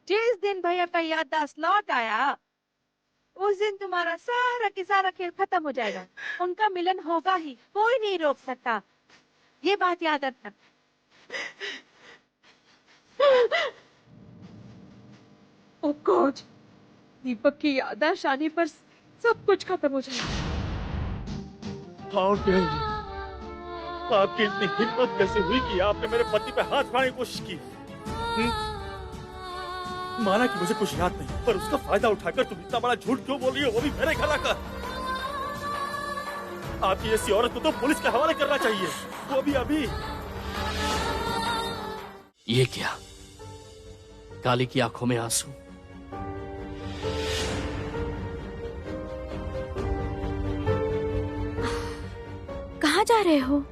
जिस दिन भैया का याददाश्त लौट आया, उस दिन तुम्हारा सारा की सारा खेल खत्म हो जाएगा। उनका मिलन होगा ही, कोई नहीं रोक सकता। ये बात याद रखना। ओ गॉड, दीपक की याददाश्त आने पर सब कुछ खत्म हो जाएगा। How dare you! आपकी इतनी हिम्मत कैसे हुई कि आपने मेरे पति पे हाथ उठाने की कोशिश की? माना कि मुझे कुछ याद नहीं, पर उसका फायदा उठाकर तुम इतना बड़ा झूठ क्यों बोल रही हो, वो भी मेरे घर आकर? आपकी ऐसी औरत को तो पुलिस के हवाले करना चाहिए, वो भी अभी। ये क्या? काली की आंखों में आंसू। कहाँ जा रहे हो?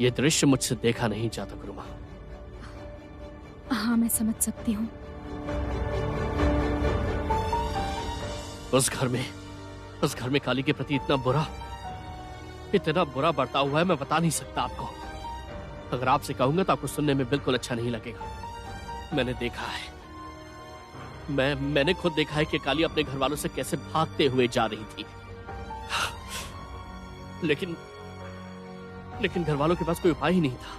ये दृश्य मुझसे देखा नहीं जाता गुरुमा। हाँ, मैं समझ सकती हूँ। उस घर में काली के प्रति इतना बुरा बर्ताव हुआ है, मैं बता नहीं सकता आपको। अगर आपसे कहूंगा तो आपको सुनने में बिल्कुल अच्छा नहीं लगेगा। मैंने देखा है, मैंने खुद देखा है कि काली अपने घर वालों से कैसे भागते हुए जा रही थी। लेकिन घर वालों के पास कोई उपाय ही नहीं था।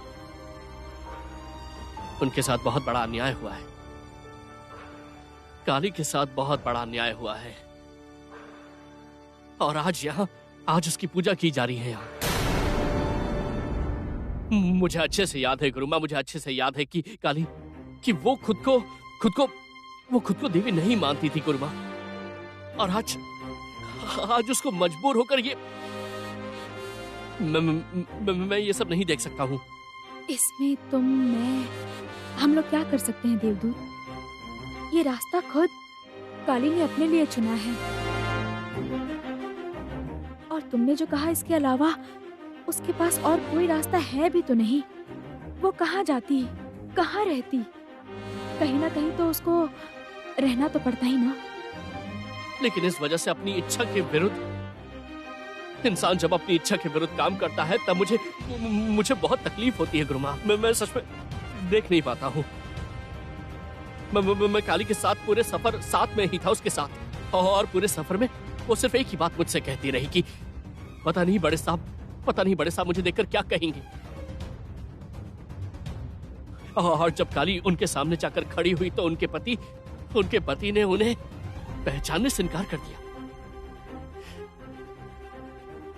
उनके साथ बहुत बड़ा अन्याय हुआ है। काली के साथ बहुत बड़ा अन्याय हुआ है। और आज उसकी पूजा की जा रही है यहाँ। मुझे अच्छे से याद है गुरुमा, मुझे अच्छे से याद है कि काली कि वो खुद को देवी नहीं मानती थी गुरुमा। और आज उसको मजबूर होकर ये मैं ये सब नहीं देख सकता हूँ। इसमें तुम, मैं, हम लोग क्या कर सकते हैं देवदूत? ये रास्ता खुद काली ने अपने लिए चुना है। और तुमने जो कहा, इसके अलावा उसके पास और कोई रास्ता है भी तो नहीं। वो कहाँ जाती, कहाँ रहती? कहीं ना कहीं तो उसको रहना तो पड़ता ही ना। लेकिन इस वजह से अपनी इच्छा के विरुद्ध, इंसान जब अपनी इच्छा के विरुद्ध काम करता है तब मुझे बहुत तकलीफ होती है गुरुमा। मैं सच में देख नहीं पाता हूँ। मैं काली के साथ पूरे सफर साथ में ही था उसके साथ, और पूरे सफर में वो सिर्फ एक ही बात मुझसे कहती रही कि पता नहीं बड़े साहब मुझे देखकर क्या कहेंगे। और जब काली उनके सामने जाकर खड़ी हुई तो उनके पति ने उन्हें पहचानने से इनकार कर दिया।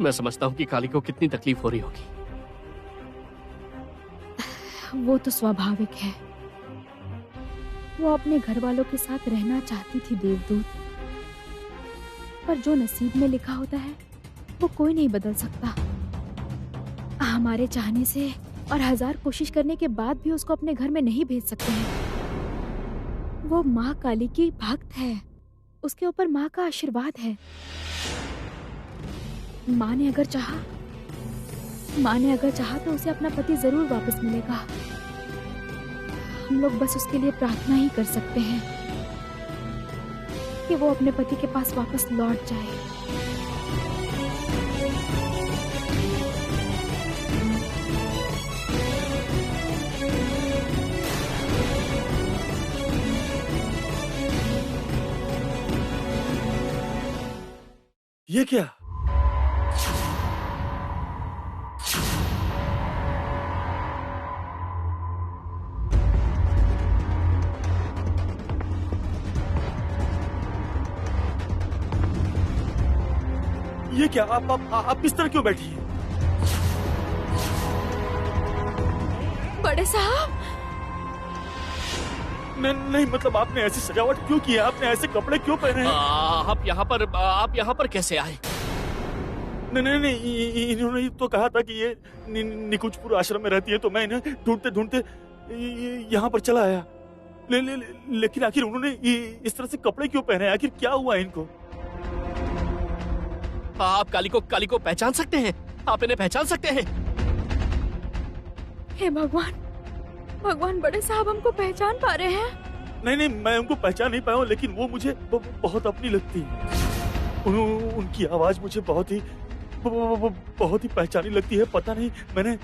मैं समझता हूँ कि काली को कितनी तकलीफ हो रही होगी। वो तो स्वाभाविक है। वो अपने घर वालों के साथ रहना चाहती थी देवदूत, पर जो नसीब में लिखा होता है वो कोई नहीं बदल सकता। हमारे चाहने से और 1000 कोशिश करने के बाद भी उसको अपने घर में नहीं भेज सकते हैं। वो माँ काली की भक्त है, उसके ऊपर माँ का आशीर्वाद है। माँ ने अगर चाहा तो उसे अपना पति जरूर वापस मिलेगा। हम लोग बस उसके लिए प्रार्थना ही कर सकते हैं कि वो अपने पति के पास वापस लौट जाए। ये क्या? ये क्या? आप इस तरह क्यों बैठी हैं? बड़े साहब, नहीं, मतलब आपने ऐसी सजावट क्यों की है? आपने ऐसे कपड़े क्यों पहने हैं? आप यहाँ पर कैसे आए? नहीं, इन्होंने तो कहा था कि ये निकुंजपुर आश्रम में रहती है, तो मैं इन्हें ढूंढते ढूंढते यहाँ पर चला आया। लेकिन आखिर उन्होंने इस तरह से कपड़े क्यों पहने? आखिर क्या हुआ इनको? आप काली को पहचान सकते हैं? आप इन्हें पहचान सकते हैं? हे भगवान, बड़े साहब हमको पहचान पा रहे हैं? नहीं, मैं उनको पहचान नहीं पाया हूँ, लेकिन वो मुझे बहुत अपनी लगती है। उनकी आवाज मुझे बहुत ही पहचानी लगती है। पता नहीं, मैंने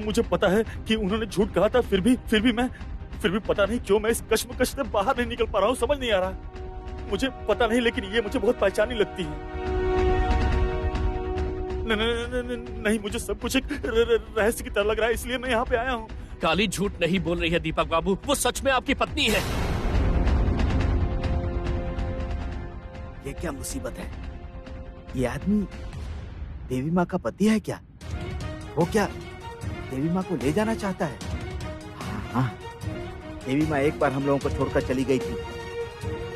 मुझे पता है कि उन्होंने झूठ कहा था, फिर भी पता नहीं क्यों मैं इस कश्मकश से बाहर नहीं निकल पा रहा हूँ, समझ नहीं आ रहा। मुझे पता नहीं, लेकिन ये मुझे बहुत पहचानी लगती है। नहीं, मुझे सब कुछ एक रहस्य की तरह लग रहा है, इसलिए मैं यहाँ पे आया हूँ। काली झूठ नहीं बोल रही है दीपक बाबू, वो सच में आपकी पत्नी है। ये क्या मुसीबत है? ये आदमी देवी माँ का पति है क्या? वो क्या देवी माँ को ले जाना चाहता है? हाँ, देवी माँ एक बार हम लोगों को छोड़कर चली गई थी।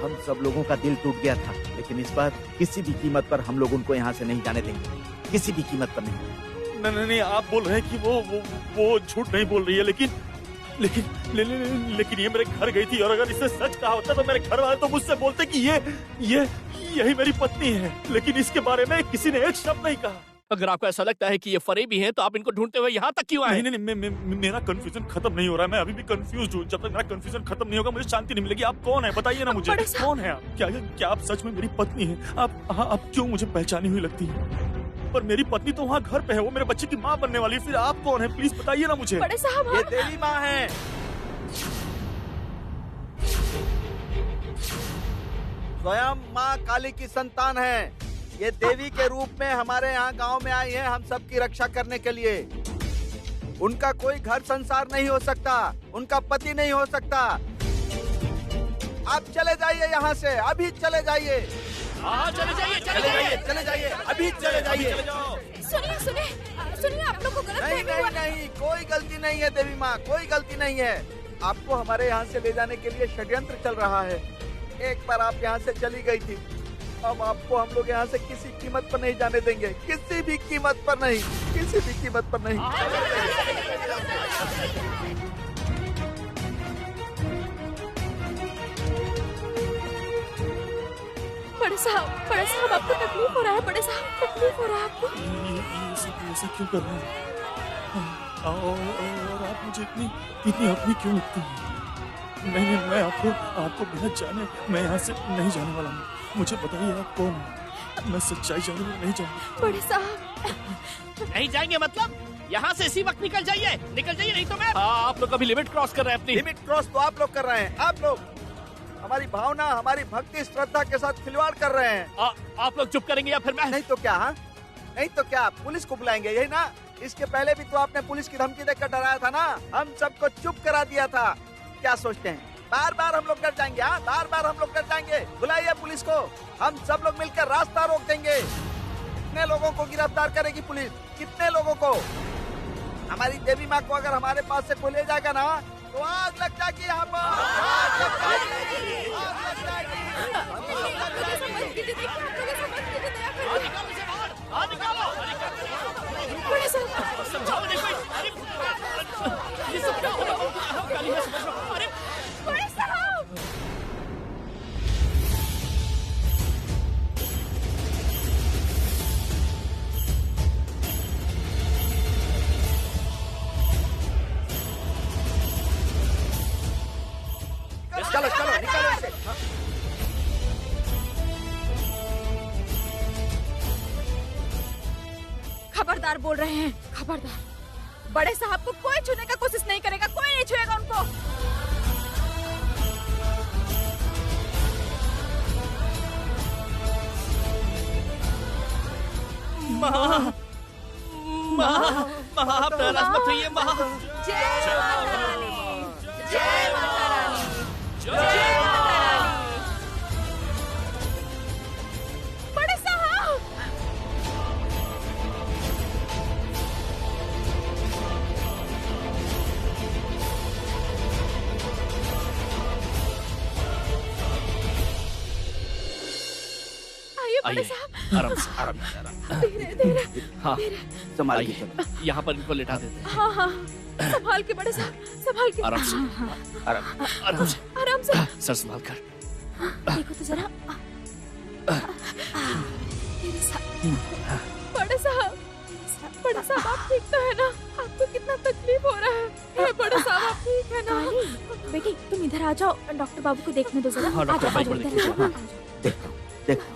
हम सब लोगों का दिल टूट गया था, लेकिन इस बार किसी भी कीमत पर हम लोग उनको यहाँ से नहीं जाने देंगे, किसी भी कीमत पर नहीं। नहीं, आप बोल रहे हैं कि वो झूठ नहीं बोल रही है, लेकिन ये मेरे घर गई थी, और अगर इसे सच कहा होता तो मेरे घर वाले तो मुझसे बोलते कि यही मेरी पत्नी है, लेकिन इसके बारे में किसी ने एक शब्द नहीं कहा। अगर आपको ऐसा लगता है कि ये फरेबी हैं, तो आप इनको ढूंढते हुए यहाँ तक क्यों आए? नहीं, मेरा कंफ्यूजन खत्म नहीं हो रहा है, मैं अभी भी कंफ्यूज हूँ। जब तक मेरा कंफ्यूजन खत्म नहीं होगा मुझे शांति नहीं मिलेगी। आप कौन है, बताइए ना मुझे, कौन है आप? क्या आप सच में मेरी पत्नी है? आप क्यों मुझे पहचानी हुई लगती है? पर मेरी पत्नी तो वहाँ घर पे है, वो मेरे बच्चे की माँ बनने वाली है। फिर आप कौन है, प्लीज बताइए ना मुझे। बड़े साहब, ये देवी माँ है। स्वयं माँ काली की संतान है। ये देवी के रूप में हमारे यहाँ गांव में आई है, हम सबकी रक्षा करने के लिए। उनका कोई घर संसार नहीं हो सकता, उनका पति नहीं हो सकता। आप चले जाइए यहाँ से, अभी चले जाइए। चले जाइए, अभी चले जाइए। सुनिए, आप लोग को गलत नहीं, नहीं, नहीं, कोई गलती नहीं है देवी माँ, कोई गलती नहीं है। आपको हमारे यहाँ से ले जाने के लिए षड्यंत्र चल रहा है। एक बार आप यहाँ से चली गई थी, अब आपको हम लोग यहाँ से किसी कीमत पर नहीं जाने देंगे, किसी भी कीमत पर नहीं, किसी भी कीमत पर नहीं। बड़े साहब आपको तकलीफ हो रहा है? बड़े साहब, तकलीफ हो रहा है आपको? ये ऐसा क्यों कर रहे हैं? और आप मुझे इतनी अपनी क्यों लगती है? नहीं, मैं आपको बिना जाने मैं यहाँ से नहीं जाने वाला हूँ। मुझे बताइए आप कौन है? मैं सच्चाई जानने में नहीं जाऊंगा। बड़े साहब, नहीं जाएंगे मतलब? यहाँ से इसी वक्त निकल जाइए, नहीं तो मैं। आप लोग अभी लिमिट क्रॉस कर रहे हैं अपनी। लिमिट क्रॉस तो आप लोग कर रहे हैं। आप लोग हमारी भावना, हमारी भक्ति श्रद्धा के साथ खिलवाड़ कर रहे हैं। आप लोग चुप करेंगे या फिर मैं? नहीं तो क्या? हाँ, नहीं तो क्या, पुलिस को बुलाएंगे, यही ना? इसके पहले भी तो आपने पुलिस की धमकी देकर डराया था ना, हम सबको चुप करा दिया था। क्या सोचते हैं बार बार हम लोग डर जाएंगे? हाँ, बार बार हम लोग डर जाएंगे? बुलाइए पुलिस को, हम सब लोग मिलकर रास्ता रोक देंगे। कितने लोगों को गिरफ्तार करेगी पुलिस? कितने लोगों को? हमारी देवी माँ को अगर हमारे पास से कोई ले जाएगा ना, तो आग लग जाएगी यहाँ पर, आग लग जाएगी, आग लग जाएगी। बड़े साहब, समझाओ नहीं कोई। ये सब क्या हो रहा है? काली, मैं समझ रहा हूँ। अरे बड़े साहब, चलो चलो निकालो इसे। खबरदार बोल रहे हैं, खबरदार। बड़े साहब को कोई छूने का कोशिश नहीं करेगा, कोई नहीं छुएगा उनको। आप नाराज मत होइए माँ। जय माता रानी, जय माता रानी, जय माता रानी। बड़े साहब, आइए बड़े साहब, आराम से। धीरे धीरे। हाँ, संभाल के आइए, चलो। यहाँ पर इनको लेटा देते हैं। हाँ हाँ, संभाल के बड़े साहब, संभाल के। आराम से, आराम से। आराम से। सर संभाल कर। देखो तो जरा। बड़े साहब, बड़े साहब आप ठीक तो है ना? आपको कितना तकलीफ हो रहा है? हे बड़े साहब आप ठीक है ना? बेटी तुम इधर आ जाओ, डॉक्टर बाबू को देखने दो जरा। हाँ, डॉक्टर आ जाओ, बाबू को इधर आ जाओ। देखो देखो,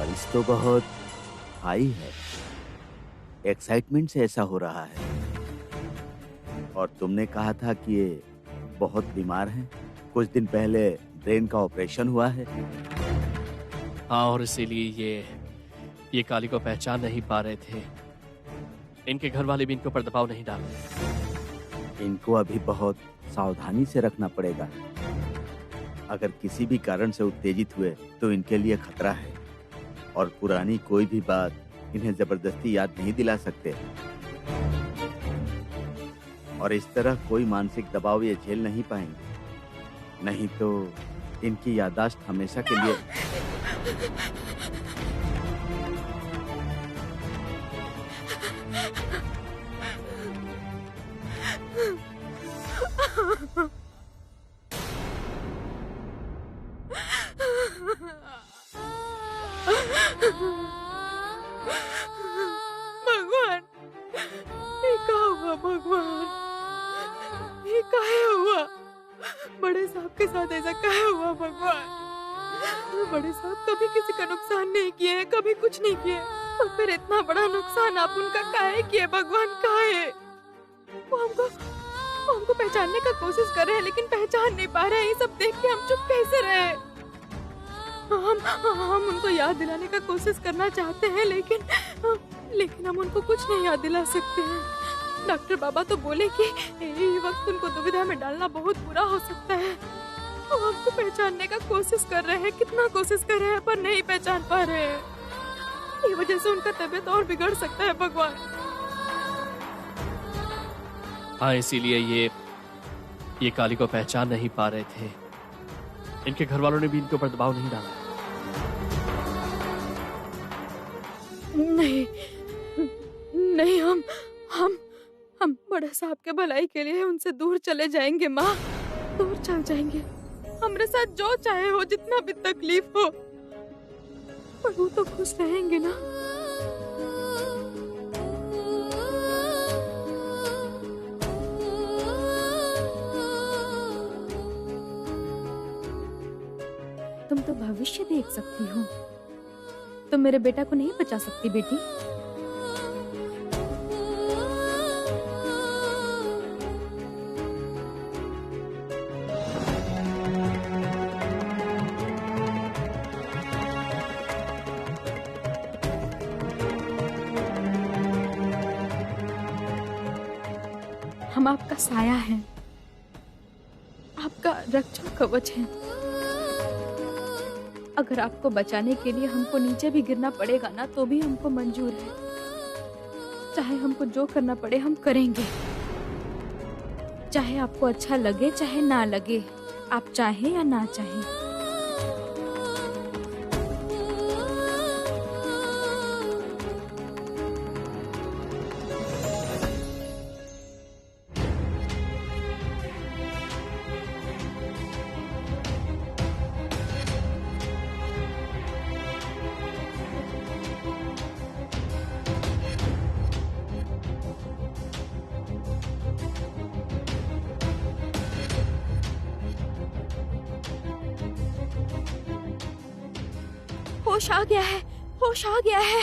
बारिश तो बहुत हाई है, एक्साइटमेंट से ऐसा हो रहा है। और तुमने कहा था कि ये बहुत बीमार हैं। कुछ दिन पहले ब्रेन का ऑपरेशन हुआ है। हाँ, और इसीलिए ये काली को पहचान नहीं पा रहे थे। इनके घर वाले भी इनके ऊपर दबाव नहीं डाल रहे। इनको अभी बहुत सावधानी से रखना पड़ेगा। अगर किसी भी कारण से उत्तेजित हुए तो इनके लिए खतरा है, और पुरानी कोई भी बात इन्हें जबरदस्ती याद नहीं दिला सकते। और इस तरह कोई मानसिक दबाव ये झेल नहीं पाएंगे, नहीं तो इनकी याददाश्त हमेशा के लिए। भगवान, ये क्या हुआ भगवान? ये काहे हुआ? बड़े साहब के साथ ऐसा काहे हुआ भगवान? बड़े साहब कभी किसी का नुकसान नहीं किए हैं, कभी कुछ नहीं किए, और फिर इतना बड़ा नुकसान आप उनका काहे किए भगवान? काहे? वो हमको पहचानने का कोशिश कर रहे हैं लेकिन पहचान नहीं पा रहे हैं। ये सब देख के हम चुप कैसे रहे? हम उनको याद दिलाने का कोशिश करना चाहते हैं लेकिन हम उनको कुछ नहीं याद दिला सकते हैं। डॉक्टर बाबा तो बोले कि ये वक्त उनको दुविधा में डालना बहुत बुरा हो सकता है। वो हमको पहचानने का कोशिश कर रहे हैं, कितना कोशिश कर रहे हैं, पर नहीं पहचान पा रहे हैं। ये वजह से उनका तबीयत और बिगड़ सकता है भगवान। हाँ, इसीलिए ये काली को पहचान नहीं पा रहे थे। इनके घर वालों ने भी इनके ऊपर दबाव नहीं डाला। नहीं, हम बड़े साहब के भलाई के लिए उनसे दूर चले जाएंगे माँ, दूर चल जाएंगे। हमारे साथ जो चाहे हो, जितना भी तकलीफ हो, पर वो तो खुश रहेंगे ना। तुम तो भविष्य देख सकती हो, तुम मेरे बेटा को नहीं बचा सकती बेटी। हम आपका साया हैं, आपका रक्षक कवच हैं। अगर आपको बचाने के लिए हमको नीचे भी गिरना पड़ेगा ना, तो भी हमको मंजूर है। चाहे हमको जो करना पड़े हम करेंगे, चाहे आपको अच्छा लगे चाहे ना लगे, आप चाहें या ना चाहें। होश आ गया है, होश आ गया है।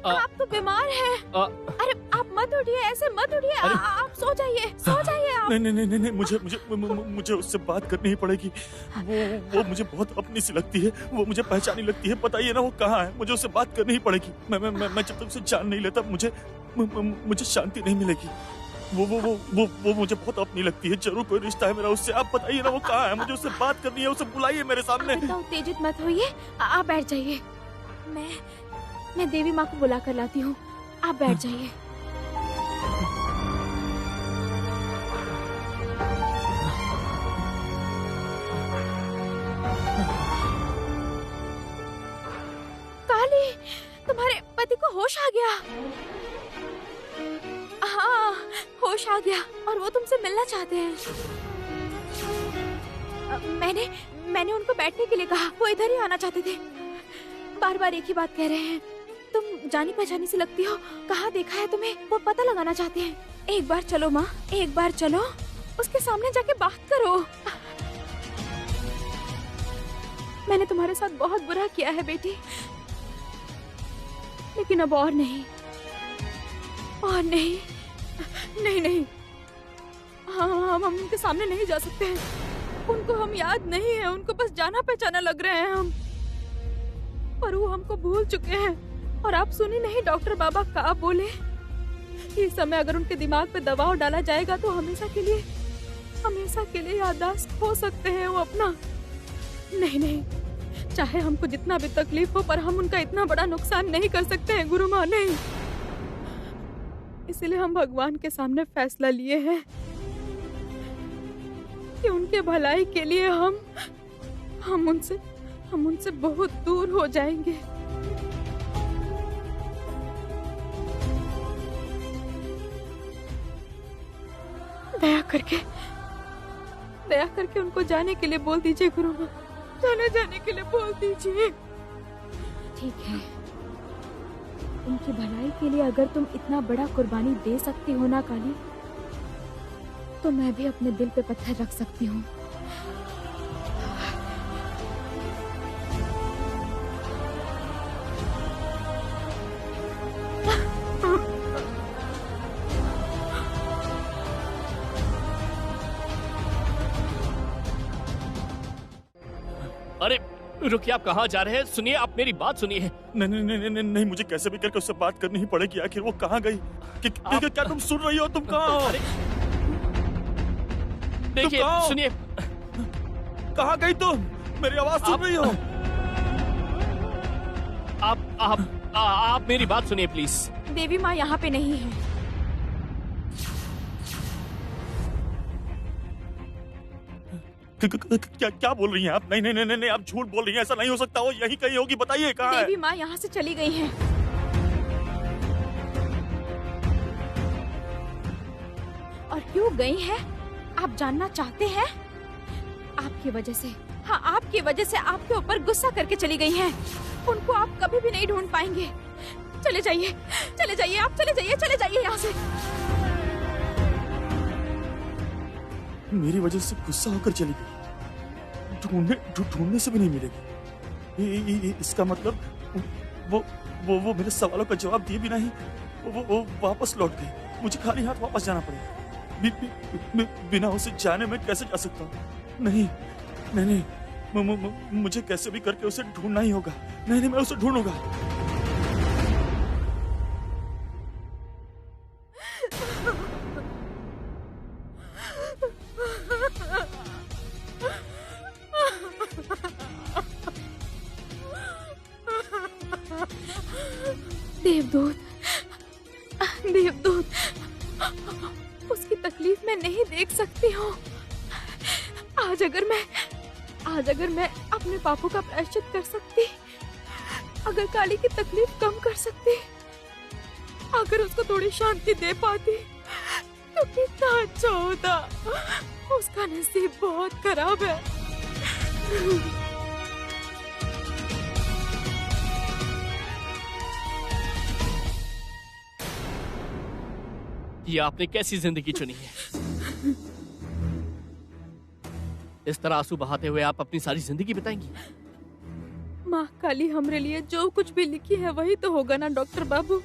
आप तो बीमार हैं। अरे आप मत उठिए, ऐसे मत उठिए, आप सो जाइए, सो जाइए आप। नहीं, मुझे उससे बात करनी ही पड़ेगी। वो मुझे बहुत अपनी सी लगती है, वो मुझे पहचानी लगती है। बताइए ना वो कहाँ है, मुझे उससे बात करनी ही पड़ेगी। मैं जब तक उसे जान नहीं लेता मुझे शांति नहीं मिलेगी। वो मुझे बहुत अपनी लगती है। जरूर कोई रिश्ता है मेरा उससे। आप बताइए ना वो कहाँ है, मुझे उससे बात करनी है। उसे बुलाइए मेरे सामने। इतना उत्तेजित मत होइए, आप बैठ जाइए। मैं देवी माँ को बुला कर लाती हूँ, आप बैठ जाइए। काली, तुम्हारे होश आ गया। हाँ, होश आ गया और वो तुमसे मिलना चाहते हैं। मैंने उनको बैठने के लिए कहा, वो इधर ही आना चाहते थे। बार बार एक ही बात कह रहे हैं, तुम जानी पहचानी सी लगती हो, कहाँ देखा है तुम्हें, वो पता लगाना चाहते हैं। एक बार चलो माँ, एक बार चलो, उसके सामने जाके बात करो। मैंने तुम्हारे साथ बहुत बुरा किया है बेटी, लेकिन अब और नहीं, और नहीं, नहीं नहीं, हम उनके सामने नहीं जा सकते हैं। उनको हम याद नहीं है, उनको बस जाना पहचाना लग रहे हैं हम, पर वो हमको भूल चुके हैं। और आप सुनी नहीं डॉक्टर बाबा क्या बोले? इस समय अगर उनके दिमाग पे दबाव डाला जाएगा तो हमेशा के लिए याददाश्त खो सकते हैं वो अपना। नहीं नहीं, चाहे हमको जितना भी तकलीफ हो, पर हम उनका इतना बड़ा नुकसान नहीं कर सकते हैं गुरु माँ, नहीं। इसलिए हम भगवान के सामने फैसला लिए हैं कि उनके भलाई के लिए हम उनसे बहुत दूर हो जाएंगे। दया करके उनको जाने के लिए बोल दीजिए गुरु माँ, जाने के लिए बोल दीजिए। ठीक है, उनकी भलाई के लिए अगर तुम इतना बड़ा कुर्बानी दे सकती हो ना काली, तो मैं भी अपने दिल पे पत्थर रख सकती हूँ। अरे रुकिए, आप कहाँ जा रहे हैं? सुनिए, आप मेरी बात सुनिए। नहीं नहीं नहीं नहीं नहीं, मुझे कैसे भी करके उससे बात करनी ही पड़ेगी। आखिर वो कहाँ गई? क्या तुम सुन रही हो? तुम कहाँ हो? देखिए, सुनिए, कहाँ गई तुम? मेरी आवाज सुन रही हो? आप मेरी बात सुनिए प्लीज। देवी माँ यहाँ पे नहीं है। क्या बोल रही हैं आप? नहीं नहीं नहीं नहीं, आप झूठ बोल रही हैं, ऐसा नहीं हो सकता। वो यहीं कहीं होगी, बताइए कहाँ है? देवी माँ यहाँ से चली गई हैं। और क्यों गई हैं? आप जानना चाहते हैं? आपकी वजह से, हाँ आपकी वजह से आपके ऊपर गुस्सा करके चली गई हैं। उनको आप कभी भी नहीं ढूंढ पाएंगे। चले जाइए, चले जाइए, आप चले जाइए, चले जाइए यहाँ से। मेरी वजह से गुस्सा होकर चली गई, ढूंढने से भी नहीं मिलेगी। इसका मतलब वो मेरे सवालों का जवाब दिए बिना ही वो वापस लौट गई। मुझे खाली हाथ वापस जाना पड़ेगा। बिना उसे जाने में कैसे जा सकता हूँ? नहीं नहीं नहीं, मुझे कैसे भी करके उसे ढूंढना ही होगा। नहीं नहीं, मैं उसे ढूंढूंगा। देवदूत, उसकी तकलीफ मैं नहीं देख सकती हूँ। आज अगर मैं अपने पापों का प्रायश्चित कर सकती, अगर काली की तकलीफ कम कर सकती, अगर उसको थोड़ी शांति दे पाती, तो कितना अच्छा होता। उसका नसीब बहुत खराब है। ये आपने कैसी जिंदगी चुनी है? इस तरह आंसू बहाते हुए आप अपनी सारी जिंदगी बिताएंगी? माँ काली हमरे लिए जो कुछ भी लिखी है वही तो होगा ना डॉक्टर बाबू,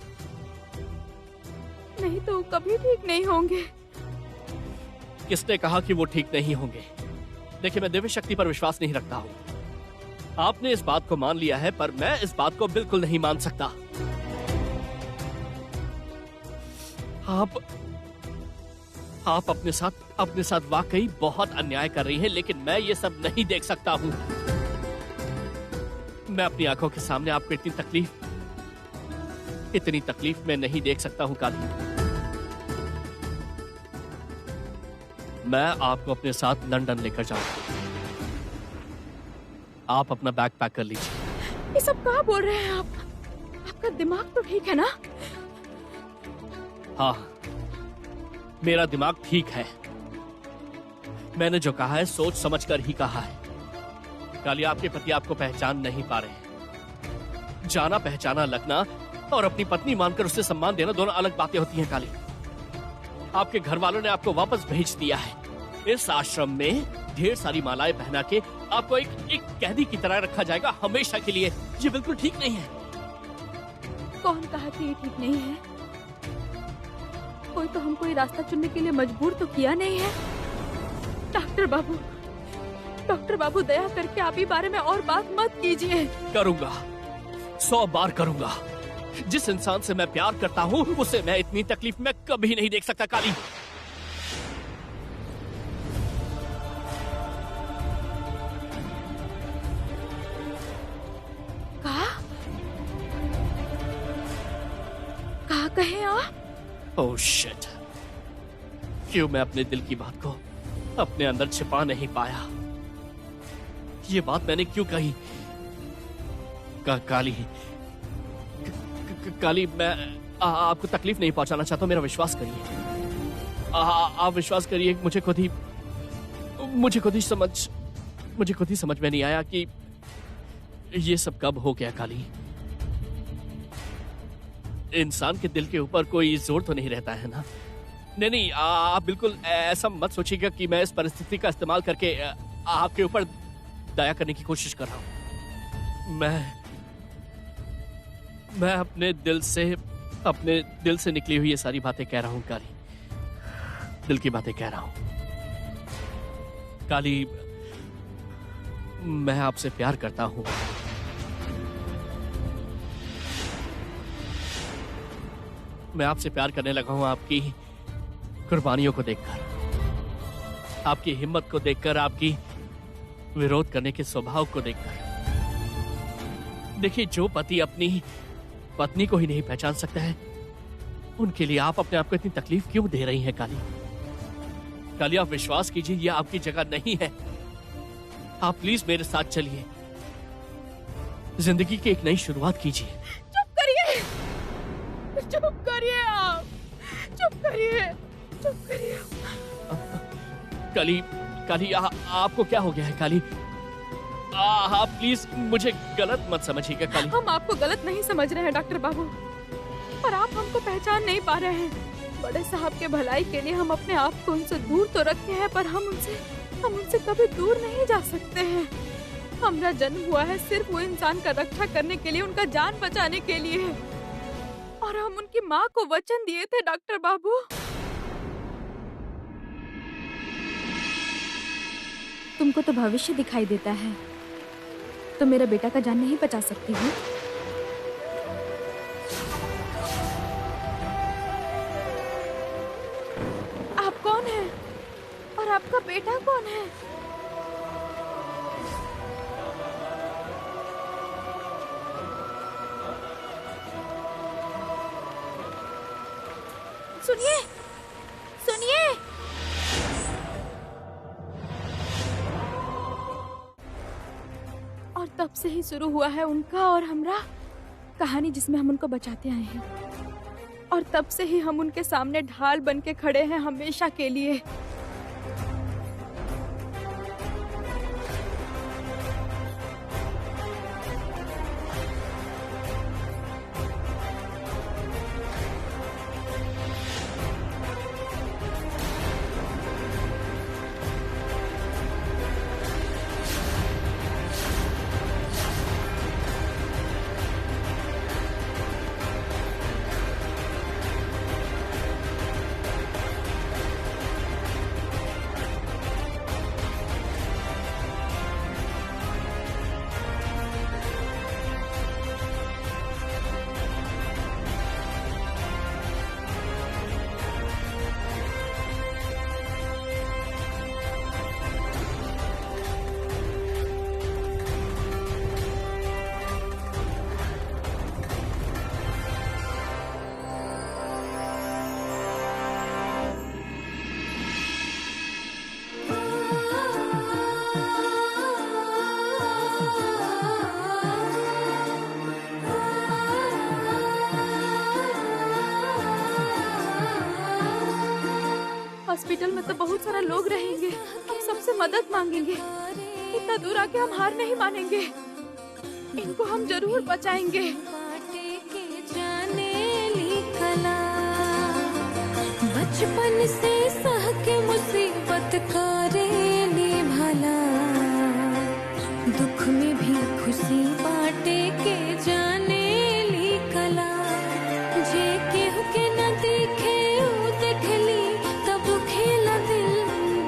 नहीं तो कभी ठीक नहीं होंगे। किसने कहा कि वो ठीक नहीं होंगे? देखिए, मैं दिव्य शक्ति पर विश्वास नहीं रखता हूँ। आपने इस बात को मान लिया है, पर मैं इस बात को बिल्कुल नहीं मान सकता। आप अपने साथ वाकई बहुत अन्याय कर रही हैं, लेकिन मैं ये सब नहीं देख सकता हूँ। मैं अपनी आंखों के सामने आपको इतनी तकलीफ में नहीं देख सकता हूँ काली। मैं आपको अपने साथ लंदन लेकर जाऊंगा। आप अपना बैग पैक कर लीजिए। ये सब क्या बोल रहे हैं आप? आपका दिमाग तो ठीक है ना? हाँ, मेरा दिमाग ठीक है। मैंने जो कहा है सोच समझकर ही कहा है। काली, आपके पति आपको पहचान नहीं पा रहे हैं। जाना पहचाना लगना और अपनी पत्नी मानकर उसे सम्मान देना दोनों अलग बातें होती हैं काली। आपके घर वालों ने आपको वापस भेज दिया है। इस आश्रम में ढेर सारी मालाएं पहना के आपको एक कैदी की तरह रखा जाएगा हमेशा के लिए। ये बिल्कुल ठीक नहीं है। कौन कहा कि ये ठीक नहीं है? कोई तो हमको ये रास्ता चुनने के लिए मजबूर तो किया नहीं है। डॉक्टर बाबू दया करके आप ही बारे में और बात मत कीजिए। करूंगा, 100 बार करूंगा। जिस इंसान से मैं प्यार करता हूँ उसे मैं इतनी तकलीफ में कभी नहीं देख सकता काली। कहा कहे आप? ओह शिट, क्यों मैं अपने दिल की बात को अपने अंदर छिपा नहीं पाया? ये बात मैंने क्यों कही? काली, काली, मैं आपको तकलीफ नहीं पहुंचाना चाहता, मेरा विश्वास करिए। आप विश्वास करिए। मुझे खुद ही समझ में नहीं आया कि ये सब कब हो गया काली। इंसान के दिल के ऊपर कोई जोर तो नहीं रहता है ना? नहीं, आप बिल्कुल ऐसा मत सोचिएगा कि मैं इस परिस्थिति का इस्तेमाल करके आपके ऊपर दया करने की कोशिश कर रहा हूं। मैं अपने दिल से निकली हुई ये सारी बातें कह रहा हूं काली। दिल की बातें कह रहा हूं काली। मैं आपसे प्यार करता हूं। मैं आपसे प्यार करने लगा हूं आपकी कुर्बानियों को देखकर, आपकी हिम्मत को देखकर, आपकी विरोध करने के स्वभाव को देखकर। देखिए, जो पति अपनी पत्नी को ही नहीं पहचान सकता है, उनके लिए आप अपने आप को इतनी तकलीफ क्यों दे रही हैं काली? काली, आप विश्वास कीजिए, यह आपकी जगह नहीं है। आप प्लीज मेरे साथ चलिए, जिंदगी की एक नई शुरुआत कीजिए। चुप करिए आप, चुप करिए। काली, आपको क्या हो गया है काली? आप प्लीज मुझे गलत मत समझिएगा काली। हम आपको गलत नहीं समझ रहे हैं डॉक्टर बाबू, पर आप हमको पहचान नहीं पा रहे हैं। बड़े साहब के भलाई के लिए हम अपने आप को उनसे दूर तो रखे हैं, पर हम उनसे कभी दूर नहीं जा सकते हैं। हमारा जन्म हुआ है सिर्फ वो इंसान का रक्षा करने के लिए, उनका जान बचाने के लिए, और हम उनकी माँ को वचन दिए थे डॉक्टर बाबू। तुमको तो भविष्य दिखाई देता है, तो मेरा बेटा का जान नहीं बचा सकती हूँ। आप कौन हैं? और आपका बेटा कौन है? सुनिए, सुनिए। और तब से ही शुरू हुआ है उनका और हमरा कहानी, जिसमें हम उनको बचाते आए हैं, और तब से ही हम उनके सामने ढाल बन के खड़े हैं हमेशा के लिए। हॉस्पिटल में तो बहुत सारा लोग रहेंगे, हम सबसे मदद मांगेंगे। इतना दूर आके हम हार नहीं मानेंगे, इनको हम जरूर बचाएंगे। बचपन से सह के मुसीबत करेली भला, दुख में भी खुशी बाटे के जाने ली कला। जे केहू के न दिखे ऊ देखली, तब खेला दिल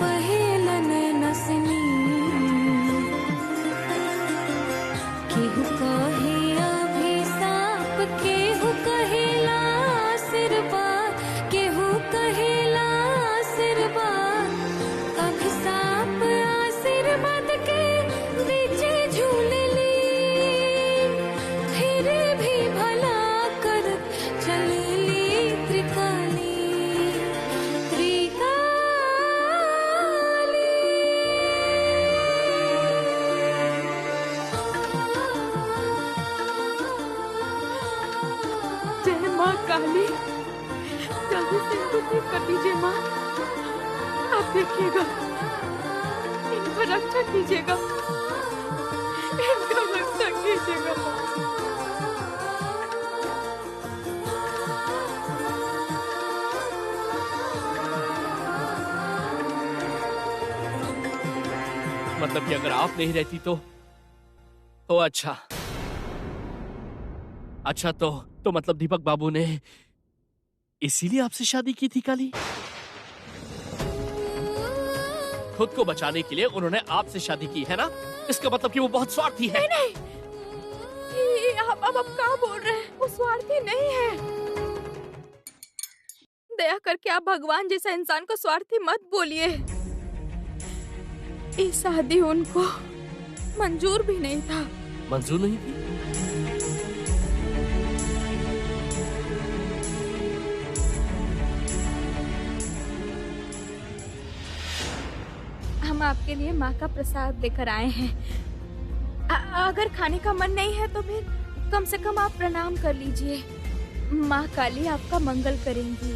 बहेला नैना से नीर। केहू कहे अभिशाप, केहू कहेला आशीर्वाद, केहू कहेला आशीर्वाद। अभिशाप आशीर्वाद के बीचे झूलली, फिर भी भला कर चलेली त्रिकाली, त्रिकाली। जय माँ काली, जल्दी से इनको ठीक कर दीजिए माँ। आप देखिएगा, इनका रक्षा कीजिएगा, इनका रक्षा कीजिएगा माँ। मतलब कि अगर आप नहीं रहती तो अच्छा तो मतलब दीपक बाबू ने इसीलिए आपसे शादी की थी काली? खुद को बचाने के लिए उन्होंने आपसे शादी की है ना? इसका मतलब कि वो बहुत स्वार्थी है। नहीं, ये आप क्या बोल रहे हैं? वो स्वार्थी नहीं है। दया करके आप भगवान जैसा इंसान को स्वार्थी मत बोलिए। ये शादी उनको मंजूर भी नहीं था। मंजूर नहीं थी? हम आपके लिए माँ का प्रसाद लेकर आए हैं। अगर खाने का मन नहीं है तो फिर कम से कम आप प्रणाम कर लीजिए। माँ काली आपका मंगल करेंगी।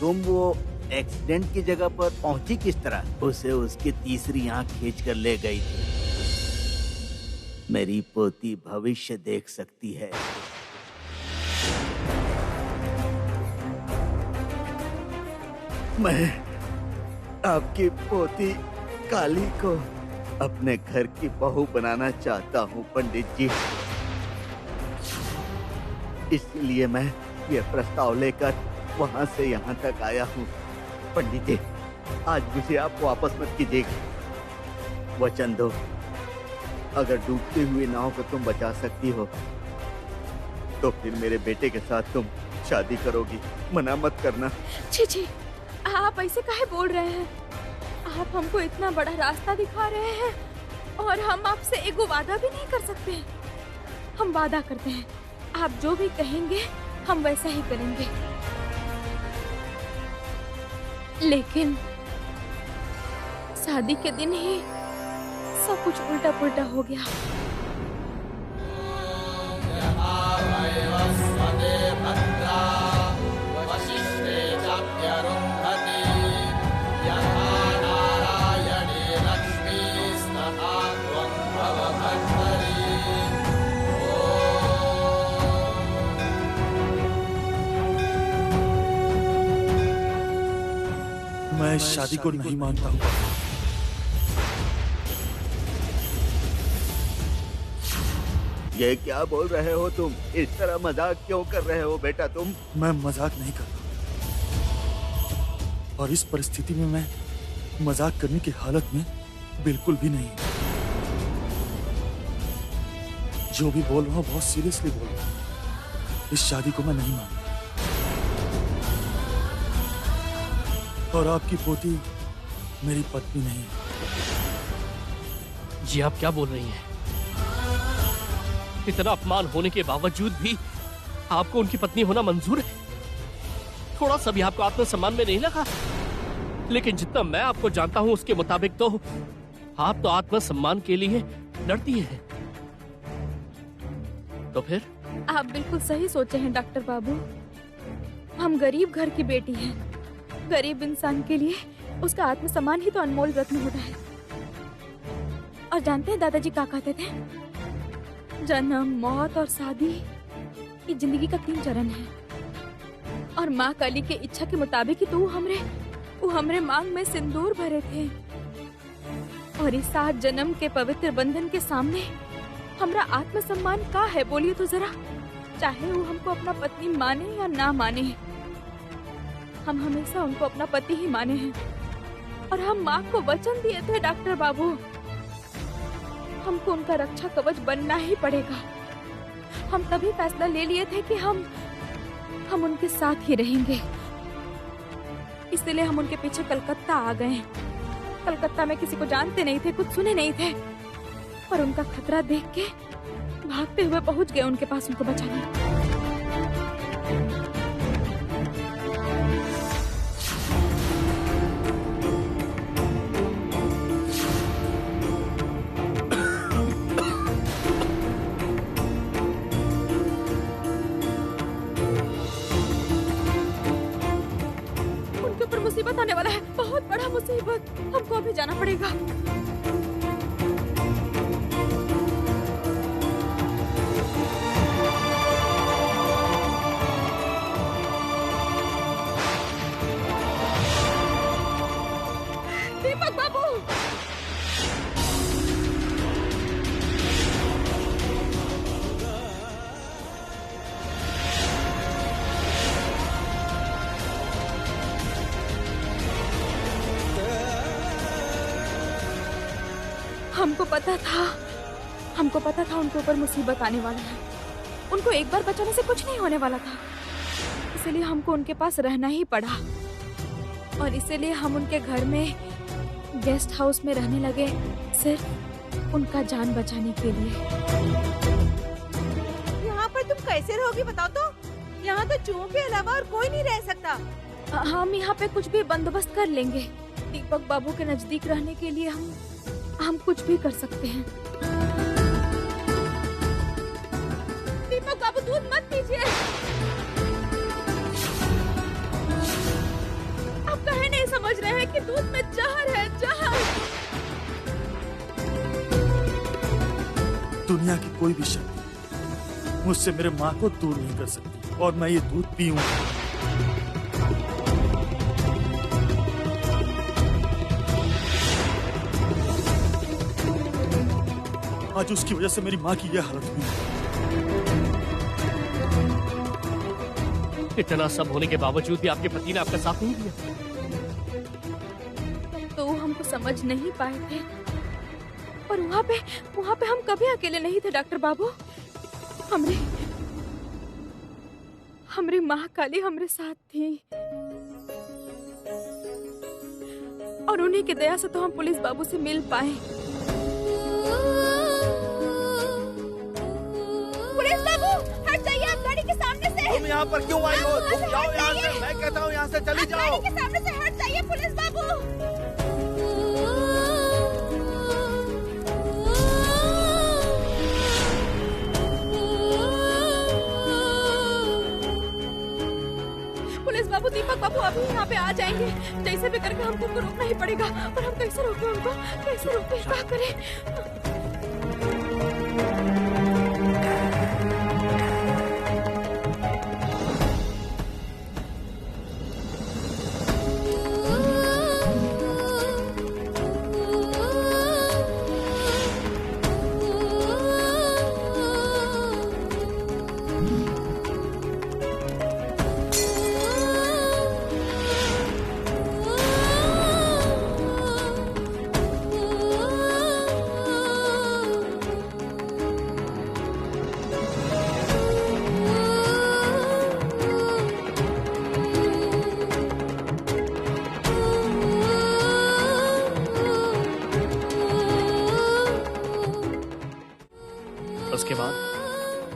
तुम वो एक्सीडेंट की जगह पर पहुंची किस तरह? उसे उसकी तीसरी आंख खींच कर ले गई थी। मेरी पोती भविष्य देख सकती है। मैं आपकी पोती काली को अपने घर की बहू बनाना चाहता हूँ पंडित जी। इसलिए मैं ये प्रस्ताव लेकर वहाँ से यहाँ तक आया हूँ। पंडित जी, आज मुझे आप वापस मत कीजिएगा। वचन दो, अगर डूबती हुई नाव को तुम बचा सकती हो तो फिर मेरे बेटे के साथ तुम शादी करोगी। मना मत करना। छी, आप ऐसे काहे बोल रहे हैं? आप हमको इतना बड़ा रास्ता दिखा रहे हैं और हम आपसे एगो वादा भी नहीं कर सकते। हम वादा करते हैं, आप जो भी कहेंगे हम वैसा ही करेंगे। लेकिन शादी के दिन ही सब कुछ उल्टा पुल्टा हो गया। मैं इस शादी को नहीं मानता हूँ। ये क्या बोल रहे हो तुम? इस तरह मजाक क्यों कर रहे हो बेटा तुम? मैं मजाक नहीं करता और इस परिस्थिति में मैं मजाक करने की हालत में बिल्कुल भी नहीं। जो भी बोल रहा हूँ बहुत सीरियसली बोल रहा हूँ। इस शादी को मैं नहीं मानता और आपकी पोती मेरी पत्नी नहीं है। जी आप क्या बोल रही हैं? इतना अपमान होने के बावजूद भी आपको उनकी पत्नी होना मंजूर है? थोड़ा सा भी आपको आत्मसम्मान में नहीं लगा? लेकिन जितना मैं आपको जानता हूं उसके मुताबिक तो आप तो आत्मसम्मान के लिए लड़ती हैं। तो फिर? आप बिल्कुल सही सोचे हैं डॉक्टर बाबू। हम गरीब घर की बेटी हैं। गरीब इंसान के लिए उसका आत्मसम्मान ही तो अनमोल रत्न होता है। और जानते हैं दादाजी क्या कहते थे? जन्म, मौत और शादी ये जिंदगी का 3 चरण है। और माँ काली के इच्छा के मुताबिक ही तो वो हमरे मांग में सिंदूर भरे थे। और इस 7 जन्म के पवित्र बंधन के सामने हमरा आत्मसम्मान का है, बोलिए तो जरा। चाहे वो हमको अपना पत्नी माने या ना माने, हम हमेशा उनको अपना पति ही माने हैं। और हम माँ को वचन दिए थे डॉक्टर बाबू, हमको उनका रक्षा कवच बनना ही पड़ेगा। हम तभी फैसला ले लिए थे कि हम उनके साथ ही रहेंगे। इसलिए हम उनके पीछे कलकत्ता आ गए। कलकत्ता में किसी को जानते नहीं थे, कुछ सुने नहीं थे, पर उनका खतरा देख के भागते हुए पहुंच गए उनके पास उनको बचाने। उनके ऊपर मुसीबत आने वाला है, बहुत बड़ा मुसीबत। हमको अभी जाना पड़ेगा। दीपक बाबू, हमको पता था उनके ऊपर मुसीबत आने वाला है। उनको एक बार बचाने से कुछ नहीं होने वाला था, इसलिए हमको उनके पास रहना ही पड़ा। और इसीलिए हम उनके घर में गेस्ट हाउस में रहने लगे, सिर्फ उनका जान बचाने के लिए। यहाँ पर तुम कैसे रहोगी बताओ तो? यहाँ तो चूहों के अलावा और कोई नहीं रह सकता। हम यहाँ पे कुछ भी बंदोबस्त कर लेंगे। दीपक बाबू के नजदीक रहने के लिए हम कुछ भी कर सकते हैं। दीपक बाबू दूध मत पीजिए। आप कहे नहीं समझ रहे हैं कि दूध में जहर है, जहर। दुनिया की कोई भी शक्ति मुझसे मेरे माँ को दूर नहीं कर सकती, और मैं ये दूध पीऊंगा। आज उसकी वजह से मेरी माँ की यह हालत हुई। इतना सब होने के बावजूद भी आपके पति ने आपका साथ नहीं दिया। तो हमको समझ नहीं पाए थे, और वहाँ पे हम कभी अकेले नहीं थे डॉक्टर बाबू। हमरी माँ काली हमरे साथ थी, और उन्हीं की दया से तो हम पुलिस बाबू से मिल पाए। पुलिस बाबू हट जाइए आप गाड़ी के सामने से। तुम यहाँ पर क्यों आई हो? तुम जाओ यहाँ से, मैं कहता हूँ यहाँ से चली जाओ। गाड़ी के सामने से हट जाइए पुलिस बाबू। पुलिस बाबू, दीपक बाबू अभी यहाँ पे आ जाएंगे। जैसे भी करके हमको उनको रोकना ही पड़ेगा। और हम कैसे रोके उनको? कैसे रोके? क्या करें?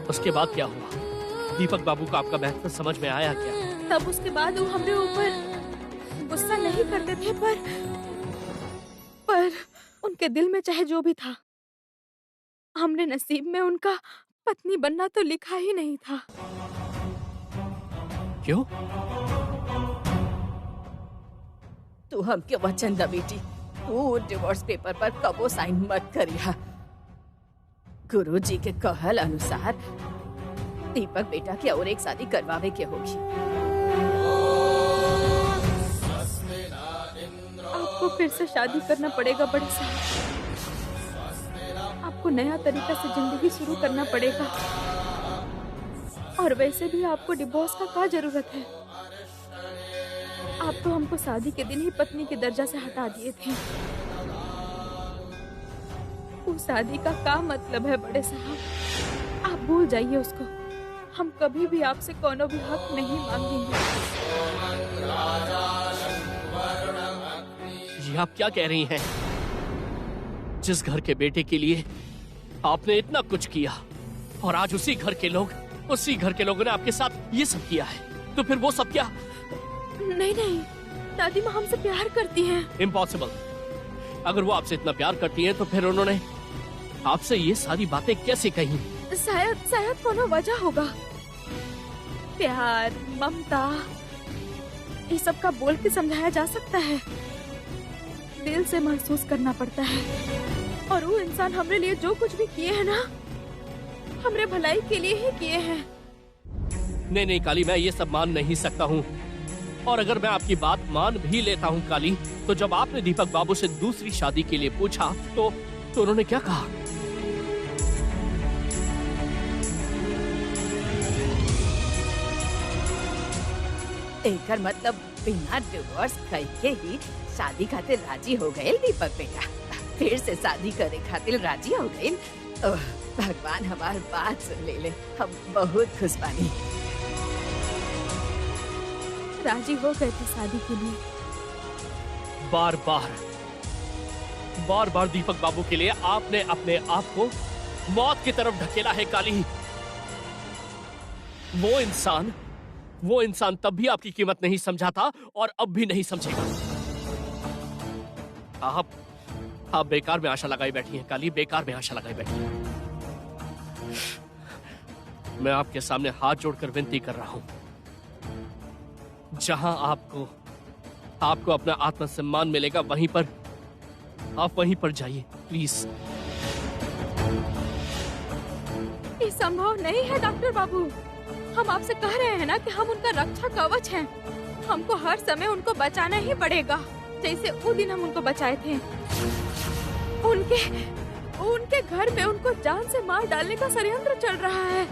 उसके बाद क्या हुआ? दीपक बाबू को आपका महत्व समझ में आया क्या? तब उसके बाद वो हमरे ऊपर गुस्सा नहीं करते थे, पर उनके दिल में चाहे जो भी था, हमरे नसीब में उनका पत्नी बनना तो लिखा ही नहीं था। क्यों? तू हमके वचन द बेटी, तू डिवोर्स पेपर पर कबो साइन मत करिया। गुरुजी के कहल अनुसार दीपक बेटा के और एक शादी करवावे के होगी। आपको फिर से शादी करना पड़ेगा बड़े साहब। आपको नया तरीका से जिंदगी शुरू करना पड़ेगा। और वैसे भी आपको डिवोर्स का क्या जरूरत है? आप तो हमको शादी के दिन ही पत्नी के दर्जा से हटा दिए थे। उस शादी का क्या मतलब है बड़े साहब? आप भूल जाइए उसको। हम कभी भी आपसे कोनो भी हक नहीं मांगेंगे। ये आप क्या कह रही हैं? जिस घर के बेटे के लिए आपने इतना कुछ किया और आज उसी घर के लोगों ने आपके साथ ये सब किया है, तो फिर वो सब क्या? नहीं नहीं, दादी माँ हमसे प्यार करती हैं। इम्पॉसिबल। अगर वो आपसे इतना प्यार करती हैं तो फिर उन्होंने आपसे ये सारी बातें कैसे कही? शायद कोनो वजह होगा। प्यार, ममता, ये सब का बोल के समझाया जा सकता है। दिल से महसूस करना पड़ता है। और वो इंसान हमरे लिए जो कुछ भी किए हैं ना, हमरे भलाई के लिए ही किए हैं। नहीं काली, मैं ये सब मान नहीं सकता हूँ। और अगर मैं आपकी बात मान भी लेता हूँ काली, तो जब आपने दीपक बाबू से दूसरी शादी के लिए पूछा तो उन्होंने क्या कहा? एकर मतलब बिना डिवोर्स करके ही शादी खातिर राजी हो गए दीपक बेटा। फिर से शादी करे खातिर राजी हो गए। भगवान हमार बात सुन ले, हम बहुत खुश बानी। राजी हो गए थे शादी के लिए। बार बार दीपक बाबू के लिए आपने अपने आप को मौत की तरफ ढकेला है काली। वो इंसान तब भी आपकी कीमत नहीं समझा था और अब भी नहीं समझेगा। आप बेकार में आशा लगाई बैठी हैं काली, बेकार में आशा लगाई बैठी हैं। मैं आपके सामने हाथ जोड़कर विनती कर रहा हूं, जहां आपको अपना आत्मसम्मान मिलेगा आप वहीं पर जाइए प्लीज। ये संभव नहीं है डॉक्टर बाबू। हम आपसे कह रहे हैं ना कि हम उनका रक्षा कवच हैं। हमको हर समय उनको बचाना ही पड़ेगा, जैसे वो दिन हम उनको बचाए थे। उनके घर में उनको जान से मार डालने का षड्यंत्र चल रहा है।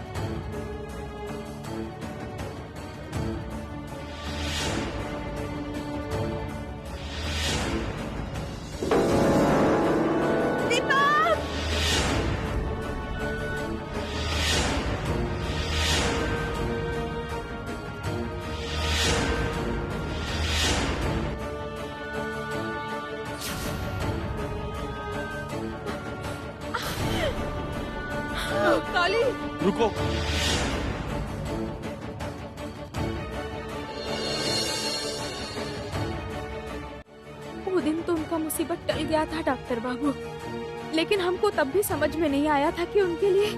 काली, रुको। वो दिन तो उनका मुसीबत टल गया था डॉक्टर बाबू, लेकिन हमको तब भी समझ में नहीं आया था कि उनके लिए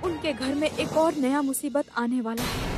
उनके घर में एक और नया मुसीबत आने वाला है।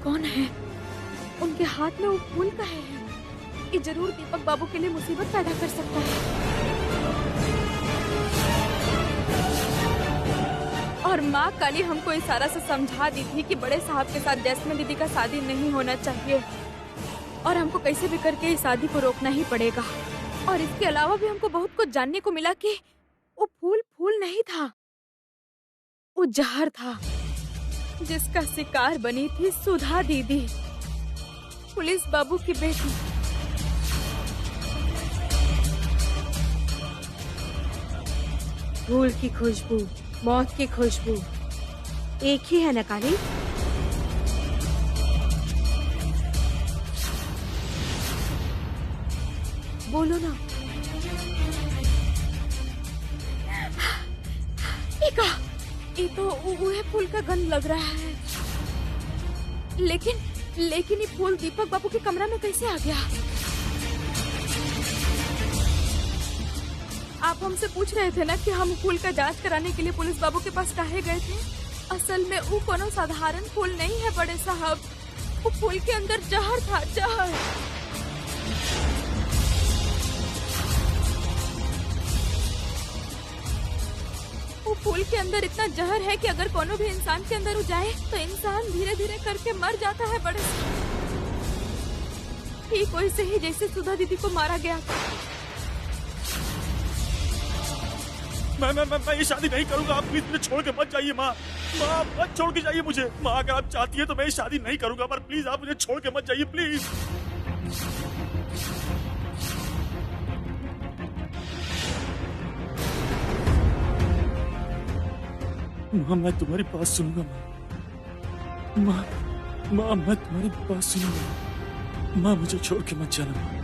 कौन है? उनके हाथ में वो फूल का है। ये जरूर दीपक बाबू के लिए मुसीबत पैदा कर सकता है। और माँ काली हमको इशारा से समझा दी थी कि बड़े साहब के साथ जैस्मिन दीदी का शादी नहीं होना चाहिए और हमको कैसे भी करके इस शादी को रोकना ही पड़ेगा। और इसके अलावा भी हमको बहुत कुछ जानने को मिला कि वो फूल नहीं था, वो जहर था जिसका शिकार बनी थी सुधा दीदी, पुलिस बाबू की बेटी। फूल की खुशबू, मौत की खुशबू एक ही है ना काली? बोलो ना। ये तो वह फूल का गंध लग रहा है। लेकिन ये फूल दीपक बाबू के कमरा में कैसे आ गया? आप हमसे पूछ रहे थे ना कि हम फूल का जांच कराने के लिए पुलिस बाबू के पास काहे गए थे? असल में वो कोनो साधारण फूल नहीं है बड़े साहब। वो फूल के अंदर जहर था, जहर। वो फूल के अंदर इतना जहर है कि अगर कोनो भी इंसान के अंदर हो जाए तो इंसान धीरे धीरे करके मर जाता है बड़े साहब। ठीक वैसे ही जैसे सुधा दीदी को मारा गया था। मैं ये शादी नहीं करूंगा। आप प्लीज मुझे छोड़ के मत जाइए माँ। माँ मत छोड़ के जाइए मुझे। माँ अगर आप चाहती है तो मैं ये शादी नहीं करूंगा, पर प्लीज आप मुझे छोड़ के मत जाइए प्लीज। माँ मैं तुम्हारी बात सुनूंगा माँ। माँ मैं तुम्हारी बात सुनूंगा। माँ मुझे छोड़ के मत जाना।